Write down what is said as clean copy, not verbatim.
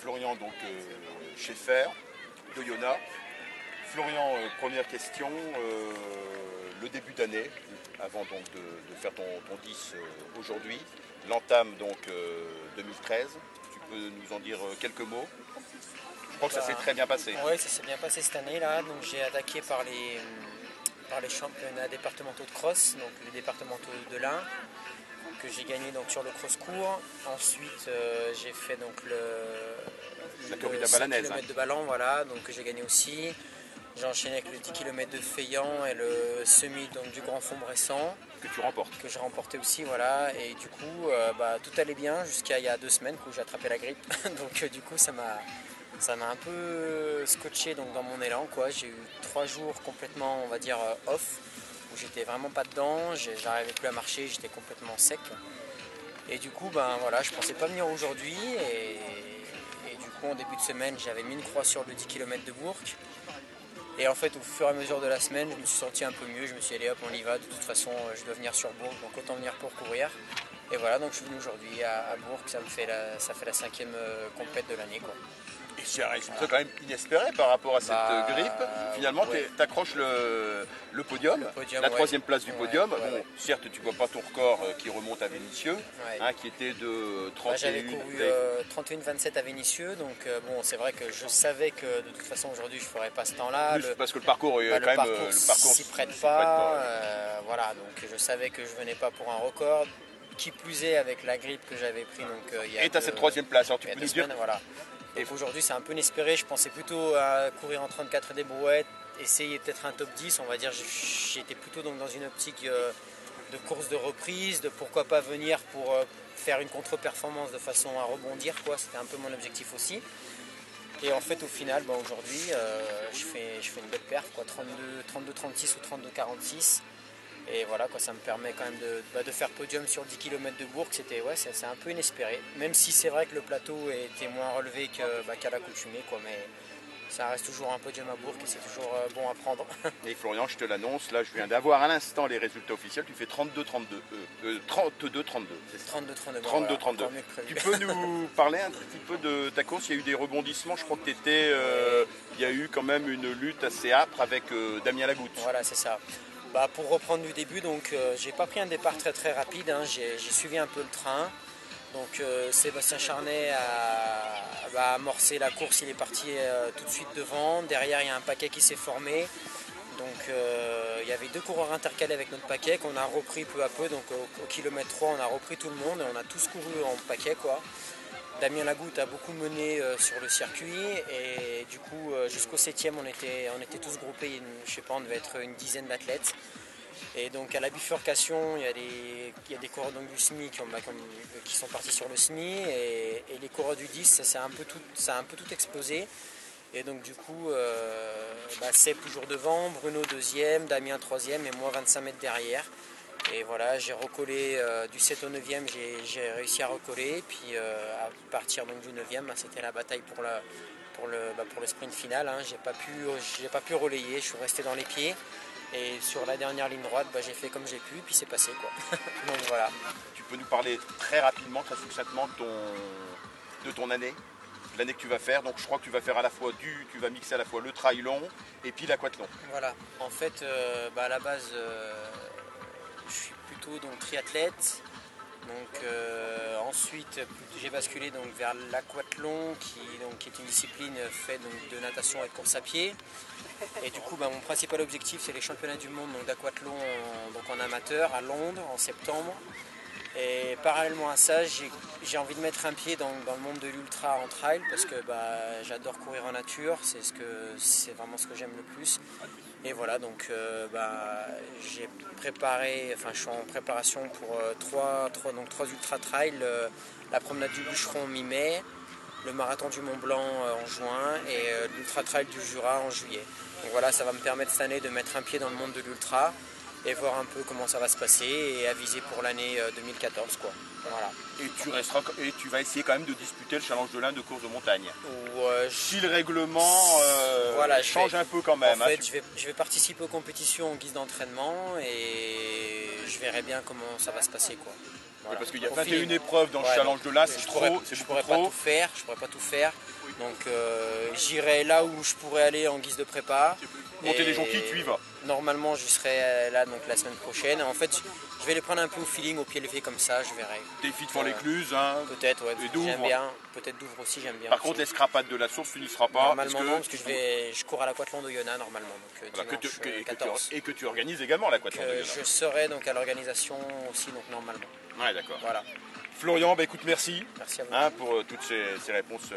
Florian donc Schaeffer de Yona. Florian, première question, le début d'année, avant donc de faire ton 10 aujourd'hui, l'entame donc 2013, tu peux nous en dire quelques mots? Je crois que ça s'est très bien passé. Oui, ça s'est bien passé cette année-là, donc j'ai attaqué par les championnats départementaux de cross, donc les départementaux de l'Ain, que j'ai gagné donc sur le cross court. Ensuite j'ai fait donc la corrida 5 balanaise, km de ballon, voilà, donc que j'ai gagné aussi. J'ai enchaîné avec le 10 km de Feillan et le semi donc, du Grand Fond Bressan. Que tu remportes. Que j'ai remporté aussi, voilà. Et du coup, tout allait bien jusqu'à il y a 2 semaines où j'ai attrapé la grippe. Donc du coup, ça m'a un peu scotché donc, dans mon élan, quoi. J'ai eu 3 jours complètement, on va dire, off, où j'étais vraiment pas dedans, j'arrivais plus à marcher, j'étais complètement sec. Et du coup, voilà, je pensais pas venir aujourd'hui. Et du coup, en début de semaine, j'avais mis une croix sur le 10 km de Bourg. Et en fait, au fur et à mesure de la semaine, je me suis senti un peu mieux. Je me suis dit, allez hop, on y va. De toute façon, je dois venir sur Bourg, donc autant venir pour courir. Et voilà, donc je suis venu aujourd'hui à Bourg. Ça fait la 5e compète de l'année, quoi. Et c'est un résultat quand même inespéré par rapport à cette grippe. Finalement, ouais. tu accroches le podium, la 3e place du podium. Ouais. Bon, certes, tu ne vois pas ton record qui remonte à Vénissieux, Ouais. Qui était de 31. J'avais couru 31-27 à Vénissieux, donc bon, c'est vrai que je savais que de toute façon aujourd'hui je ne ferais pas ce temps-là. Oui, parce que le parcours, le parcours s'y prête pas. Voilà, donc je savais que je venais pas pour un record. Qui plus est avec la grippe que j'avais pris, donc il y a. Et tu as cette 3e place, alors tu peux nous dire. Voilà. Donc aujourd'hui c'est un peu inespéré, je pensais plutôt à courir en 34 des brouettes, essayer peut-être un top 10, on va dire, j'étais plutôt donc dans une optique de course de reprise, de pourquoi pas venir pour faire une contre-performance de façon à rebondir, quoi. C'était un peu mon objectif aussi. Et en fait au final aujourd'hui je fais une belle perf, quoi, 32-36 ou 32-46. Et voilà, quoi, ça me permet quand même de faire podium sur 10 km de Bourg. C'est un peu inespéré. Même si c'est vrai que le plateau était moins relevé qu'à l'accoutumée, quoi, mais ça reste toujours un podium à Bourg et c'est toujours bon à prendre. Et Florian, je te l'annonce, là je viens d'avoir à l'instant les résultats officiels. Tu fais 32-32. 32-32. 32-32. 32-32. Tu peux nous parler un petit peu de ta course? Il y a eu des rebondissements. Je crois que il y a eu quand même une lutte assez âpre avec Damien Lagoutte. Voilà, c'est ça. Pour reprendre du début, donc j'ai pas pris un départ très rapide, hein. J'ai suivi un peu le train. Donc Sébastien Charnet a amorcé la course, il est parti tout de suite devant. Derrière il y a un paquet qui s'est formé. Donc il y avait 2 coureurs intercalés avec notre paquet qu'on a repris peu à peu. Donc au kilomètre 3 on a repris tout le monde et on a tous couru en paquet, quoi. Damien Lagoutte a beaucoup mené sur le circuit et du coup jusqu'au 7e on était tous groupés, je sais pas, on devait être une dizaine d'athlètes. Et donc à la bifurcation il y a des coureurs donc, du SMI qui sont partis sur le SMI et les coureurs du 10 ça a un peu tout explosé. Et donc du coup Seb toujours devant, Bruno 2e, Damien 3e et moi 25 mètres derrière. Et voilà, j'ai recollé du 7 au 9e, j'ai réussi à recoller. Puis à partir donc, du 9e, c'était la bataille pour le sprint final. Hein. J'ai pas pu relayer, je suis resté dans les pieds. Et sur la dernière ligne droite, j'ai fait comme j'ai pu, puis c'est passé, quoi. Donc voilà. Tu peux nous parler très rapidement, très succinctement de ton année, l'année que tu vas faire. Donc je crois que tu vas faire tu vas mixer à la fois le trail long et puis l'aquathlon. Voilà. En fait, à la base, je suis plutôt donc triathlète. Donc ensuite j'ai basculé donc vers l'aquathlon qui est une discipline faite donc, de natation et de course à pied. Et du coup mon principal objectif c'est les championnats du monde d'aquathlon en amateur à Londres en septembre. Et parallèlement à ça j'ai envie de mettre un pied dans le monde de l'ultra en trail parce que j'adore courir en nature, c'est vraiment ce que j'aime le plus. Et voilà, donc j'ai préparé, je suis en préparation pour trois ultra trails, la promenade du Bûcheron mi-mai, le marathon du Mont Blanc en juin et l'ultra trail du Jura en juillet. Donc voilà, ça va me permettre cette année de mettre un pied dans le monde de l'ultra et voir un peu comment ça va se passer et aviser pour l'année 2014, quoi. Voilà. Et tu vas essayer quand même de disputer le challenge de l'Ain de course de montagne. Si le règlement change un peu quand même. En fait, je vais participer aux compétitions en guise d'entraînement et je verrai bien comment ça va se passer, quoi. Voilà. Parce qu'il y a Au 21 feeling. épreuves dans le Ouais, challenge de l'As, c'est trop, c'est je beaucoup pourrais pas trop. tout faire, je pourrais pas tout faire. Donc j'irai là où je pourrais aller en guise de prépa. Monter Et des jonquilles, tu y vas. Normalement, je serai là donc la semaine prochaine. En fait, je vais les prendre un peu au feeling, au pied levé comme ça, je verrai. Des filles de Fort-l'Écluse, hein. Peut-être, ouais, Et j'aime Douvres. bien. Peut-être Douvres aussi, j'aime bien. Par aussi. contre, l'escrapade de la source, tu n'y seras pas. Normalement non, parce que je cours à l'aquathlon d'Oyonnax normalement, donc Voilà, dimanche et 14. que tu organises également l'aquathlon de Yona. Je serai donc à l'organisation aussi, donc normalement. Ouais, d'accord. Voilà, Florian, bah, écoute, merci merci à vous. pour toutes ces réponses